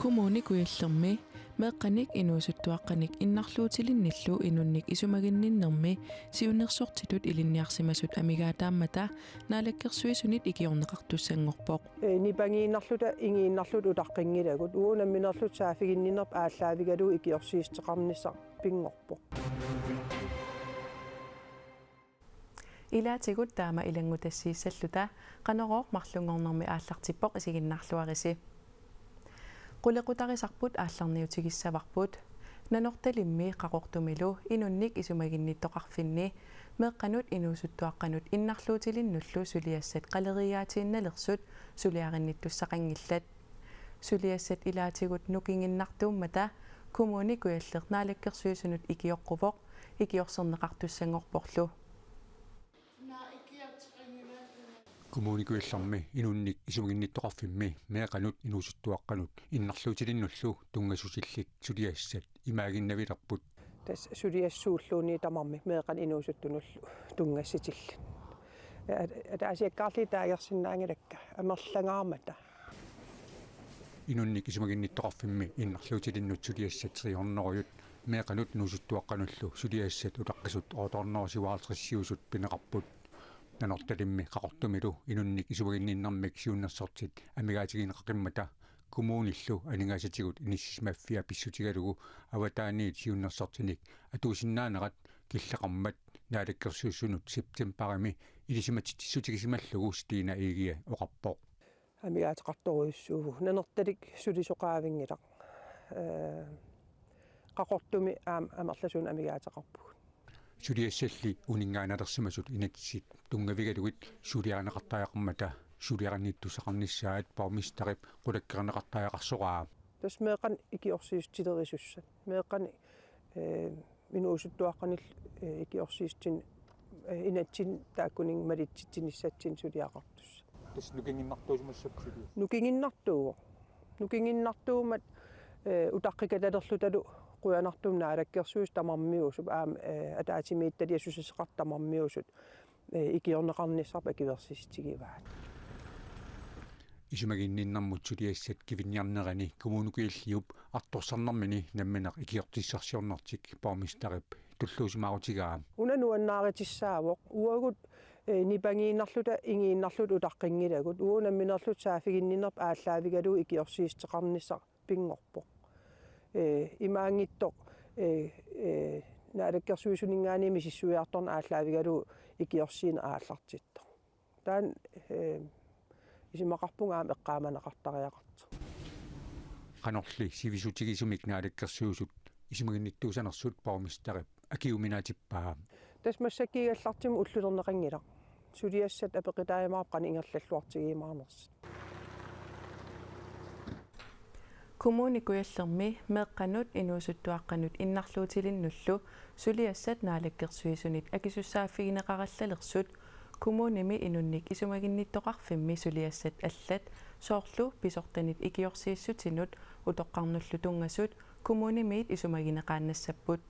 Kommuni kuyallermi meeqqanik inuusuttuaqqanik innarluutilinnilu inunnik isumaginninnermi siunersortitut ilinniarsimasut amigaataammata naalakkersuisunit ikiorneqartussangorpoq nipangiinnarluta ingiinnarlut utaqqingilagut uunamminerlut saafiginninerp ааllaavigalu ikiorsiisteqarnissa pingorpoq ilaatigut taama ilangutassiissalluta qanorooq marlungornermi aallartippoq isiginnarluarisi qulequtarisarput aallarniutigissavарput nanortalimmi qaqortumilu inunnik isumaginnittoqarfinni meeqqanut inuusuttuaqqanut innarluutilinnullu suliassat qaleriaatiinnalerсут suliarinnittussaqangillat suliassat ilaatigut nukinginnartuummata kommuni kuyallernaалаккерсуисунут икиоққувоқ икиорсернеқартуссангорпорлу kommunikuillarmi inunnik isuginnittoqarfimmi meeqanut inuusuttuaqqanut innarluutilinullu tungasusillik suliassat imaaginnavilerput tas suliassuulluuni tamarmi meeqan inuusuttunullu tungassitillan ataasiakkaarli taagersinnaangalakka amerlangaarmata inunnik isuginnittoqarfimmi innarluutilinnut suliassat riorneruyut meeqanut inuusuttuaqqanullu suliassat utaqqisut ootornersivaartrissiusut pineqarput nanortalimmi qaqortumilu inunnik isumaginninnarmik siunnersortit amigaatigineqaqimmata kommunillu aningaasatigut inissismaffia pissutigalugu avataaniit siunnersortinik atuusinnaanerat killaqarmat naalakkersuussunut septemparimi ilisimatitissutigisimаллугу стиина иигия оқарпоқ амигаатеқарторуйуссуугу нанерталик сулисоқаавингилақ qaqortumi амерласуун амигаатеқарпуг suliassalli uningaanalersimasut inatssit tungavigalugit suliaranеқартаақармата suliaranniittussaqarnissaat paumistaqip qulakkeranеқартаақарсоraa тас меэқан икиорсиистилерисуссат меэқани минуусуттуаққанил икиорсиистин инатсин тааккунин малитситсиниссатсин сулиақартусса тас нукингиннартуусмассаксули нукингиннартуумат утаққикалалерлуталу quyanartum naalakkersuus tamarmiusut aam ataatimiittaliassusseqartamarmiusut ikiorneqarnissarpa kiversistigivaat isumaginninnarmut suliassat kivinniarnerani kommunukiilliup artorsarnarmini nammineq ikiortissarsiornertik paumistaqip tulluusimаарutigaa unanuannaaritissaawoq uagut nipangiinnarluta ingiinnarlut utaqqingilagut uunamminerlut saafiginninerp ааllaavigalu ikiorsiisteqarnissa pingorpoq имаангитто наалаккерсуисунингааними сиссуиарторна ааллаавигалу икиорсиина ааллартитто таан исимақарпунгаам эққааманеқартариақарто qanorli sivisutigisumik naалаккерсуусут исимагинниттуусанерсут паумистақип акиуминаатиппаа тасмассаккигаллартиму уллулернеқангилақ сулиассат апеқитааймаап қани ингерллаллуартигиимаарнерс kommuni kuyallermi meeqqanut inuusuttuaqqanut innarluutilinullu suliassat naalakkersuisunit akisussaafigineqarallalersut kommunimi inunnik isumaginnittoqarfimmi suliassat allat soorlu pisortanit ikiorsiissutinut utoqqarnullu tungasut kommunimiit isumagineqaannassaput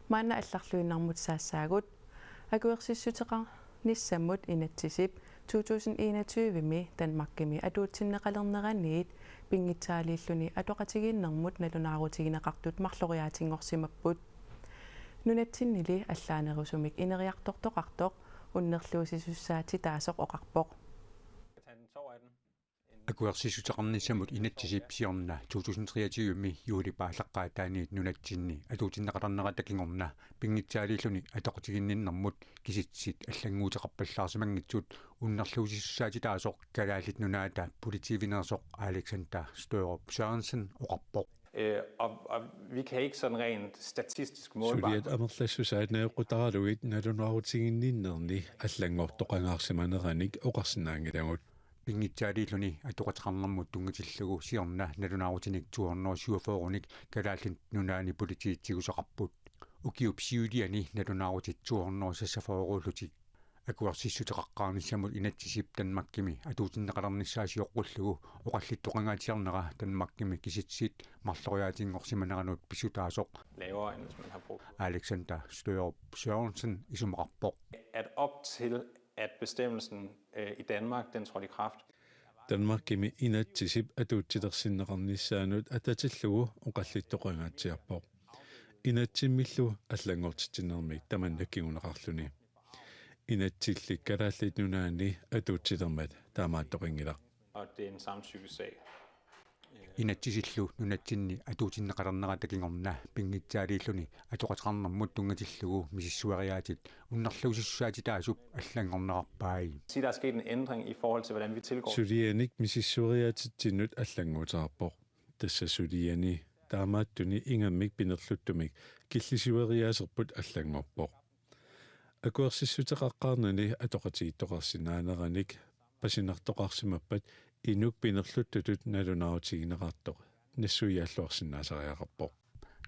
maanna allarluinnarmut saassaagut akuersissuteqarnissammut inattisip 2021 Danmarkimi atuutsinneqalerneraniit pingitsaaliilluni atoqatigiinnermut nalunaarutigineqartut marloriaatingorsimapput nunatsinnili allaanerusumik ineriartortoqartoq unnerluusissussaati taasoq oqarpoq akuersissuteqarnissamut inatsisip siorna 2023 juuli paallaqqaataaniit nunatsinni atuutinneqalernerattakingorna pingitsaaliilluni atoqatiginninnermut kisitsit аллангуутеқарпаллаарсимангитсуут уннерлуусиссаати таасоқ калаалит нунаата politivinersoq Alexander Størup Sørensen oqarpoq og vi kan ikke sådan rent statistisk målbart. Suliat amerlassusaat naeqqutaraluit nalunaarutiginninnerni allangortoqangaarsimaneраник oqarsinnaangilagut pingitsaaliilluni atoqatiqarnermut tungatillugu siorna nalunaarutinik 247 kalaallit nunaani politiitsigusoqarput ukiup siuliani nalunaarutit 200 akuersissuteqaqqaarnissamut inatsisip Danmarkimi atuutinneqalernissaasiorqullugu oqallittoqangaatiarnera Danmarkimi kisitsit marloriaatingorsimaneranut pisutaasoq lavere end hvis man har brugt. Alexander Størup Sørensen isumaqarpoq At op til at bestemmelsen i Danmark den trådte i kraft Danmarkimi inatsisip atuutsilersinneqarnissaanut atatillugu oqallittoqangaatiarpoq inatsimmillu аллангортитинермик таманнаккигунеқарлүни инатсилlik калааллит нунаани атуутсилермат таамааттоқингилақ Og det er en samtykkesag. inatsisилlu nunatsinni atuutinneqalernerata kingorna pinngitsaaliilluni atoqataqarnermut tungatillugu misissuariaatit unnarluusissuaatitaasup аллангорнеқарпаи Sige, der er sket en ændring i forhold til, hvordan vi tilgår. сулианик мисиссуариаатитсиннут аллангуутаарпоқ тасса сулиани таамааттуни ингаммик пинерлуттумик киллисуариаасерпут аллангорпоқ акуерсиссутеқаққарнани атоқатигиттоқарсинаанераник пасинартоқарсимаппат инук пинерлуттутут налунаарутигинеқартоқ нассуиааллуарсинаасариақарпоқ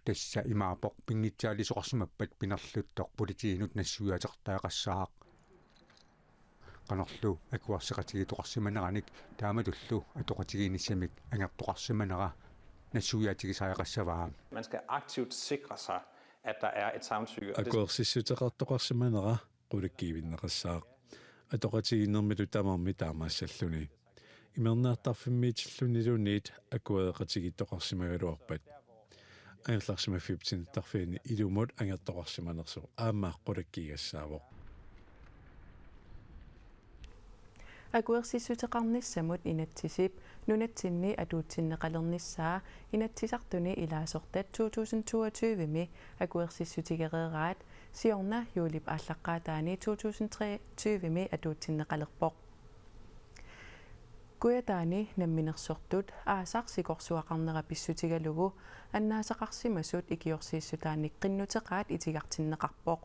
тасса имаапоқ пингитсаалисоқарсимаппат пинерлуттоқ политиинут нассуиатертаақассаақ qanorlu akuarseqatigitoqarsimaneраник тааматуллу атоқатигииниссамик ангертоқарсиманера нассуиатигисаақассаваа Man skal aktivt sikre sig, at der er et samtykke. Og det акуерсиссутеқартоқарсиманера qulakkiivinneqassaaq атоқатигиннэрмилу тамарми таамаассаллуни имернаартарфиммиитиллунилуниит акуеқатигиттоқарсимагалуарпат ангерларсимаффипсин тарфиини илумут ангертоқарсиманерсу аамаа qulakkiiгассаавоқ акуерсиссутеқарнissamut inatsisip nunatsinni atuutsinneqalernissaa inatsisartuni ilaasортат 2022-ми акуерсиссутигерераат сиорна юулип ааллаққаатаани 2023-ми atuutsinneqalerpoq куятаани намминерсортут аасарсикорсуақарнера писсутигалугу аннаасақарсимасут икиорсииссутааник қиннутеқаат итигартиннеқарпоқ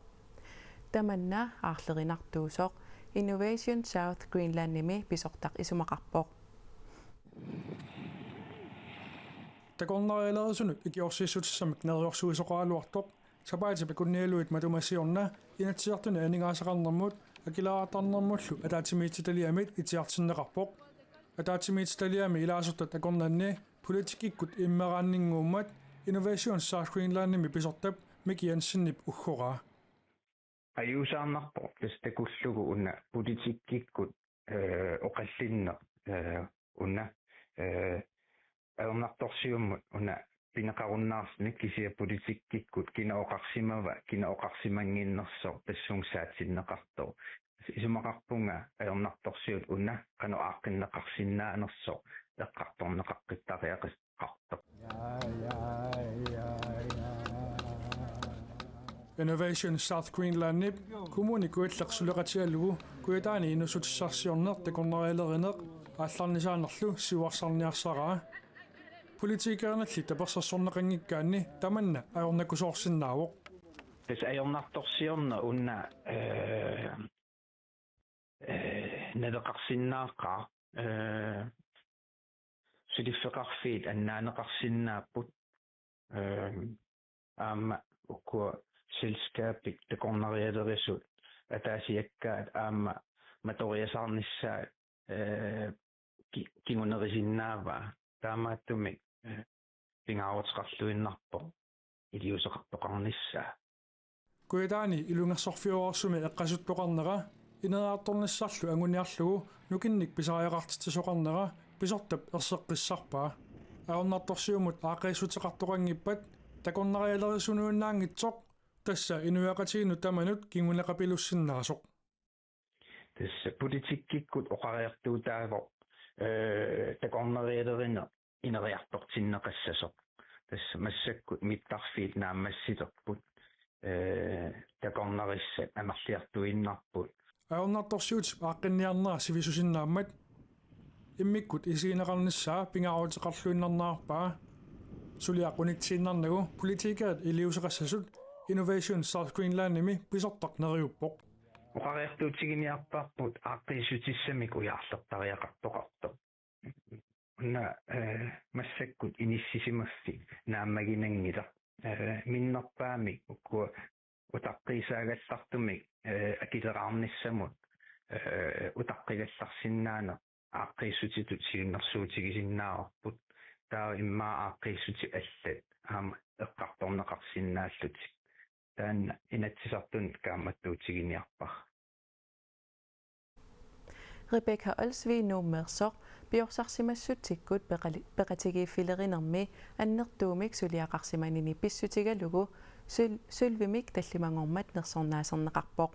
таманна аарлеринартуусоқ Innovation South Greenland-ими писортақ исумақарпоқ такорнариалерисунут икиорсииссутиссамик нериорсуисоқаралуартоқ сапаатипа кунниалуит матумассиорна инатсиартуни анигаасақарнэрмут акиларатарнэрмуллу атаатимиититалиамит итиартиннеқарпоқ атаатимиититалиами илаасортат акорнанни политикиккут иммерааннингууммат Innovation South Greenland-ими писортап микиансиннип уггораа аюусаарнарпо тастакуллугу уна политиккиккут оқаллинне уна аернарторсиуммут уна пинеқаруннаарсник кисия политиккиккут кинаоқарсимава кинаоқарсимангиннерсоо тассунгсаатсиннеқартоо исумақарпунга аернарторсиут уна қано ааққиннеқарсинаанерсоо эққарторнеқаққиттариақартоқ Innovation South Greenland-нип коммуни куиллерсулеқатиаллугу куятаани инусутиссарсиорнер такорнариалеринеқ аалларнисаанерлу сиуарсарниарсараа политикерналли таперсерсорнеқангиккаанни таманна аорнакусоорсиннаавоқ тас аернарторсиорна унна надеқарсиннааққаа сулиффеқарфиит аннаанеқарсиннааппут аама ukkuа selskabik takornarialerissut ataasiakkaat aamma matoriasarnissaa kingunerisinnnaavaa taamaattumik pingaarutqarluinnarpo iliuseqartoqarnissaa куятаани илунгарсорфиуарсуми эққасуттоқарнера инераарторниссарлу агуниарлугу нукинник писариақартитсоқарнера писортап ерсеққиссарпаа аорнарторсиумут аақиссутеқартоқангиппат такорнариалерисунууннаангитсоқ тасса инуяқатигину таманут кингунеқапилуссиннаасоқ тасса политиккиккут оқариартуутааво такорнариалерина инериартортиннеқассасоқ тасса массаккут миттарфиит наамасситерпут такорнариссат амерлиартуиннарпут аорнарторсиут ааққинниарнера сивисусиннааммат иммиккут исигинеқарниссаа пингаавутеқарлуиннарнаарпаа сулиаққуниксииннарнагу политикаат илиусеқассасут Innovation South Greenland-ими писортақ нериуппоқ оқариартуутигиниарпарпут ааққиссутиссамик уяарлертариақартоқарто уна массаккут иниссисимаффи нааммагинангила миннерпаами уккуа утаққисаагаллартумик акилераарниссамут утаққигалларсиннаана ааққиссутитут сигиннэрсуутигисиннаарпут таа иммаа ааққиссути аллат аама эққарторнеқарсиннааллутик таанна инатсисартун кааматтуутигиниарпар Rebecca Olsvig nummersoq Piorsaarsimassut tikkut peqatigiiffilerinermi annertuumik suliaqarsimanini pissutigalugu sulvimik tallimangormat nersornaaserneqarpoq.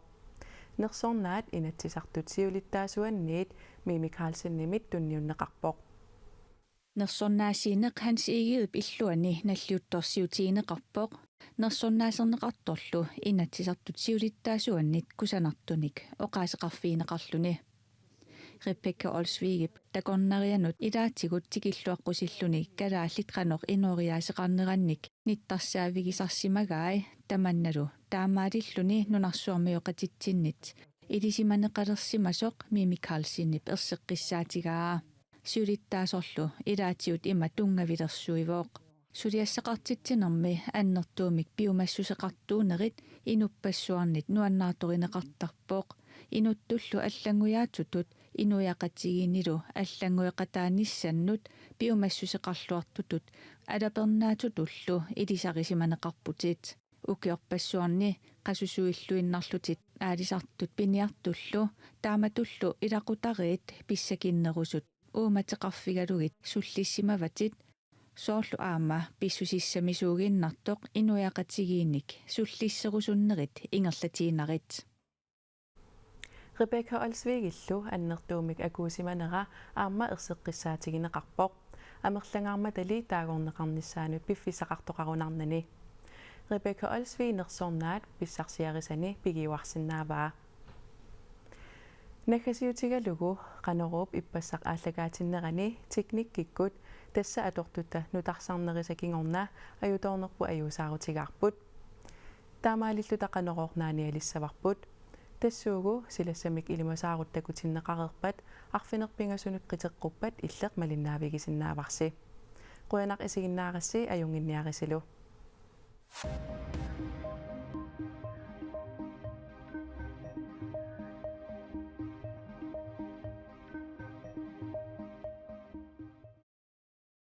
Nersornaat inatsisartutsiulittaasuanniit Mimi Carlsen-nimit tunniunneqarpoq. Nersornaasiineq hans igiup illuani nalliuttorsiutiineqarpoq nersornaaserneqartorlu inatsisartutsiulittaasuannit kusanartunik oqaaseqarfiineqarluni. Rebecca Olsvigip takornarianut ilaatigut tikilluaqqusilluni kalaallitranoq inoriaaseqarnerannik nittarsaavigисарсимагаи таманналу таамаалиллуни нунарсуармиоқатитсиннит илисиманеқалерсимасоқ Mimi Carlsen-нип ерсеққиссаатигаа сулиттаасорлу илаатиут има тунгавилерсуивооқ сулиассақартитсинерми аннертуумик пиумассусеқартуунерит инуппассуарнит нуаннаарторинеқартарпооқ инуттуллу аллангуяатутут инуяқатигинилу аллангуяқатааниссаннут пиумассусеқарлуартутут алапернаатутуллу илисарисиманеқарпутит укиорпассуарни қасусуиллуиннарлутит аалисартут пиниартуллу тааматуллу илақутариит писсакиннерусут ууматеқарфигалугит суллиссимаватит соорлу аама писсусиссамисуугиннартоқ инуяқатигиинник суллиссерусуннерит ингерлатиинарит Rebecca Olsvigillu annertuumik akuusimanera aamma erseqqissaatigineqarpoq amerlangaarmatali taagorneqarnissaanut piffisaqartoqarunarnani Rebecca Olsvig nersornaat pissarsiarisani pigiuarsinnaavaa nakasiutigalugu qaneruup ippassaq aallagaatinnerani teknikkikkut tassa atortutta nutarsarnerisakingorna ajutornerpu ajuusaarutigaarput taamaalilluta qaneroornaani alissavarput тассуугу силассамик илимасаарутtakutinnеқарерпат арфинерпингаасунут қитеққуппат иллеқ малиннаавигисиннааварси қуянақ исигиннаарасси аюнгинниарисилу